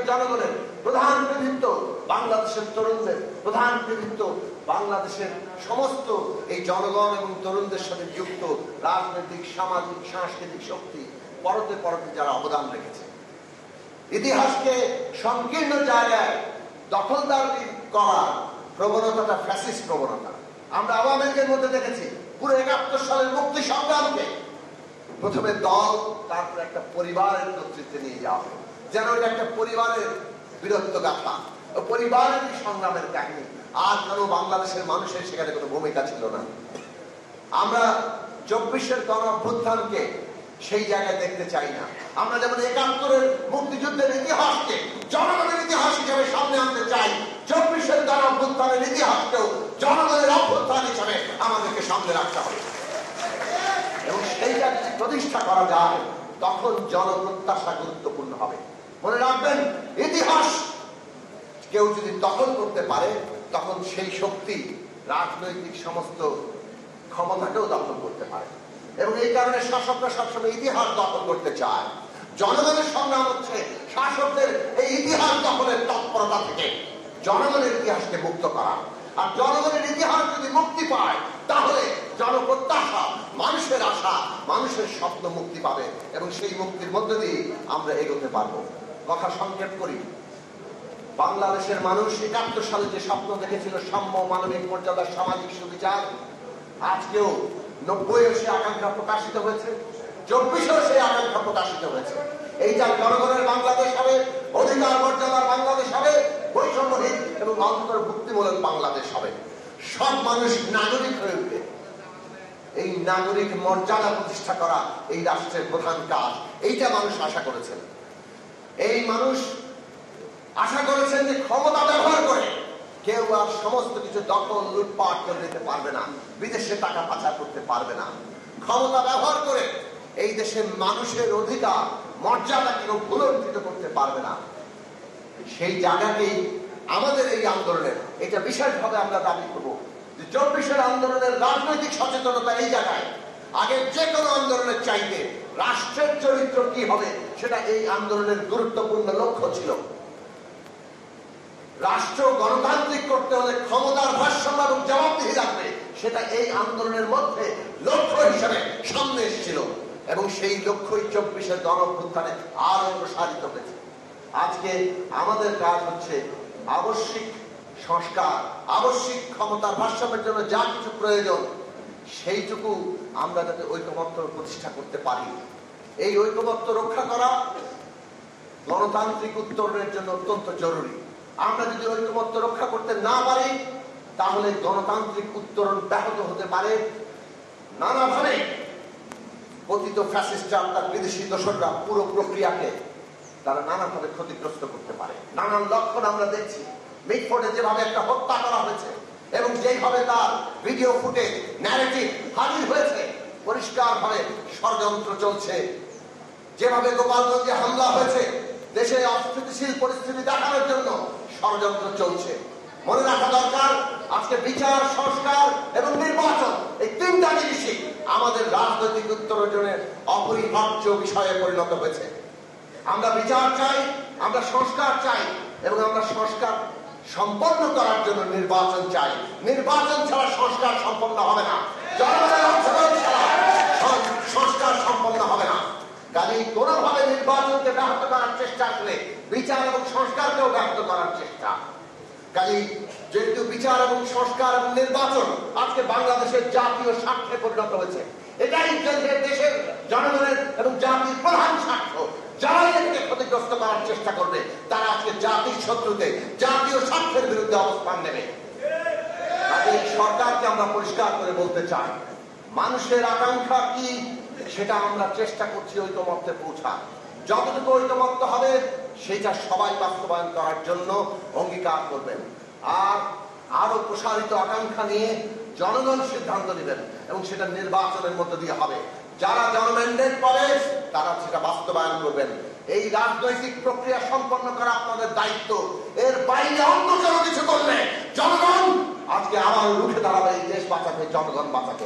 জনগণের প্রধান কৃতিত্ব, বাংলাদেশের তরুণদের প্রধান কৃতিত্ব, বাংলাদেশের সমস্ত এই জনগণ এবং তরুণদের সাথে যুক্ত রাজনৈতিক, সামাজিক, সাংস্কৃতিক শক্তি পরতে পরতে যারা অবদান রেখেছে। ইতিহাসকে সংকীর্ণ জায়গায় দখলদারি করার প্রবণতাটা ফ্যাসিস্ট প্রবণতা। আমরা আওয়ামী লীগের মধ্যে দেখেছি পুরো 71 সালের মুক্তি সংগ্রামকে প্রথমে দল, তারপর একটা পরিবারের নেতৃত্বে নিয়ে যাওয়া হয়, যেন এটা একটা পরিবারের বীরত্ব গাথা, পরিবারের সংগ্রামের কাহিনী। আর কেন বাংলাদেশের মানুষের সেখানে কোনো ভূমিকা ছিল না। আমরা 24-এর গণঅভ্যুত্থানকে সেই জায়গায় দেখতে চাই না। আমরা যেমন 71-এর মুক্তিযুদ্ধের ইতিহাসকে জনগণের ইতিহাস হিসেবে সামনে আনতে চাই, 24-এর গণঅভ্যুত্থানের ইতিহাসকেও জনগণের অভ্যুত্থান হিসেবে আমাদেরকে সামনে রাখতে হবে। এবং সেইটা যদি প্রতিষ্ঠা করা যায় তখন জনপ্রত্যাশা গুরুত্বপূর্ণ হবে। মনে রাখবেন, ইতিহাস কেউ যদি দখল করতে পারে তখন সেই শক্তি রাজনৈতিক সমস্ত ক্ষমতাকেও দখল করতে পারে। এবং এই কারণে শাসকরা সবসময় ইতিহাস দখল করতে চায়। জনগণের সংগ্রাম হচ্ছে শাসকদের এই ইতিহাস দখলের তৎপরতা থেকে জনগণের ইতিহাসকে মুক্ত করা। আর জনগণের ইতিহাস যদি মুক্তি পায় তাহলে জনপ্রত্যাশা, মানুষের আশা, মানুষের স্বপ্ন মুক্তি পাবে এবং সেই মুক্তির মধ্য দিয়ে আমরা এগোতে পারবো। কথা সংক্ষেপ করি, বাংলাদেশের মানুষ 71 সালে যে স্বপ্ন দেখেছিল সাম্য, মানবিক মর্যাদা, সামাজিক সুবিচার, আজকেও 90-এ সে আকাঙ্ক্ষা প্রকাশিত হয়েছে, 24-এও সেই আকাঙ্ক্ষা প্রকাশিত হয়েছে। এইটা জনগণের বাংলাদেশ হবে, অধিকার মর্যাদার বাংলাদেশ হবে, বৈষম্যহীন এবং অন্তর্ভুক্তিমূলক বাংলাদেশ হবে। সব মানুষ নাগরিক হয়ে উঠবে। এই নাগরিক মর্যাদা প্রতিষ্ঠা করা এই রাষ্ট্রের প্রধান কাজ। এইটা মানুষ আশা করেছেন। এই মানুষ আশা করেছেন যে ক্ষমতা ব্যবহার করে কেউ আর সমস্ত কিছু দখল, লুটপাট করে নিতে পারবে না, বিদেশে টাকা পাচার করতে পারবে না। ক্ষমতা ব্যবহার করে এই দেশের মানুষের অধিকার, মর্যাদা কেউ পুনরুদ্ধিত করতে পারবে না। সেই জায়গাতেই আমাদের এই আন্দোলনের, এটা বিশেষভাবে আমরা দাবি করব যে 24-এর আন্দোলনের রাজনৈতিক সচেতনতা এই জায়গায় আগে যে কোনো আন্দোলনের চাইতে রাষ্ট্রের চরিত্র কি হবে সেটা এই আন্দোলনের গুরুত্বপূর্ণ লক্ষ্য ছিল। রাষ্ট্র গণতান্ত্রিক করতে হলে ক্ষমতার ভারসাম্য এবং জবাবদিহি রাখবে, সেটা এই আন্দোলনের মধ্যে লক্ষ্য হিসেবে সামনে এসেছিল এবং সেই লক্ষ্যই 24-এর গণঅভ্যুত্থানে আরো প্রসারিত হয়েছে। আজকে আমাদের কাজ হচ্ছে আবশ্যিক সংস্কার, আবশ্যিক ক্ষমতার ভারসাম্যের জন্য যা কিছু প্রয়োজন সেইটুকু আমরা যাতে ঐকমত্য প্রতিষ্ঠা করতে পারি। এই ঐকমত্য রক্ষা করা গণতান্ত্রিক উত্তরণের জন্য অত্যন্ত জরুরি। আমরা যদি ঐকমত্য রক্ষা করতে না পারি তাহলে গণতান্ত্রিক উত্তরণ ব্যাহত হতে পারে। নানাভাবে পতিত ফ্যাসিস্টরা, তার বিদেশি দোসররা পুরো প্রক্রিয়াকে তারা নানাভাবে ক্ষতিগ্রস্ত করতে পারে। নানান লক্ষণ আমরা দেখছি। মিটফোর্ডে যেভাবে একটা হত্যা করা হয়েছে এবং যেভাবে তার ভিডিও ফুটেজ, ন্যারেটিভ হাজির হয়েছে, পরিষ্কারভাবে ষড়যন্ত্র চলছে। যেভাবে গোপালগঞ্জে হামলা হয়েছে, দেশে অস্থিতিশীল পরিস্থিতি দেখানোর জন্য ষড়যন্ত্র চলছে। মনে রাখা দরকার, আজকে বিচার, সংস্কার এবং নির্বাচন, এই তিনটা জিনিসই আমাদের রাজনৈতিক উত্তরণের অপরিহার্য বিষয়ে পরিণত হয়েছে। আমরা বিচার চাই, আমরা সংস্কার চাই এবং আমরা সংস্কার সম্পন্ন করার জন্য নির্বাচন চাই। নির্বাচন ছাড়া সংস্কার সম্পন্ন হবে না, জনগণের অংশগ্রহণ ছাড়া সংস্কার সম্পন্ন হবে না। কাজেই কোনোভাবে নির্বাচনকে ব্যাহত করার চেষ্টা আসলে বিচার এবং সংস্কারকেও ব্যাহত করার চেষ্টা। কাজেই যেহেতু বিচার এবং সংস্কার এবং নির্বাচন আজকে বাংলাদেশের জাতীয় স্বার্থে পরিণত হয়েছে, এটাই দেশের জনগণের এবং জাতির প্রধান স্বার্থ। যারা এটাকে ক্ষতিগ্রস্ত করার চেষ্টা করবে তারা আজকে জাতির শত্রুতে, জাতীয় স্বার্থের বিরুদ্ধে অবস্থান নেবে। এই সরকারকে আমরা পরিষ্কার করে বলতে চাই, মানুষের আকাঙ্ক্ষা কি সেটা আমরা চেষ্টা করছি ঐকমত্যে পৌঁছা। যতটুকু ঐকমত্য হবে সেটা সবাই বাস্তবায়ন করার জন্য অঙ্গীকার করবেন। আর আরো প্রসারিত আকাঙ্ক্ষা নিয়ে জনগণ সিদ্ধান্ত নেবেন এবং সেটা নির্বাচনের মধ্য দিয়ে হবে। যারা জনম্যান্ডেট পাবে তারা সেটা বাস্তবায়ন করবেন। এই রাজনৈতিক প্রক্রিয়া সম্পন্ন করা আপনাদের দায়িত্ব। এর বাইরে অন্য কোনো কিছু করলে জনগণ আজকে আবার রুখে দাঁড়াবে। এই দেশ বাঁচাতে, জনগণ বাঁচাতে।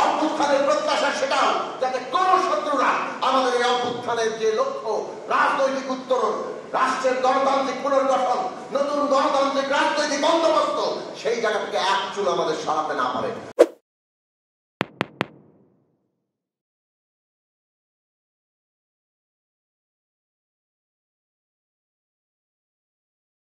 অভ্যুত্থানের প্রত্যাশা সেটাও যাতে কোন শত্রুরা আমাদের এই অভ্যুত্থানের যে লক্ষ্য রাজনৈতিক রাষ্ট্রের গণতান্ত্রিক পুনর্গঠন, নতুন গণতান্ত্রিক রাজনৈতিক বন্দোবস্ত সেই জায়গা থেকে এক চুল আমাদের সরাতে না পারে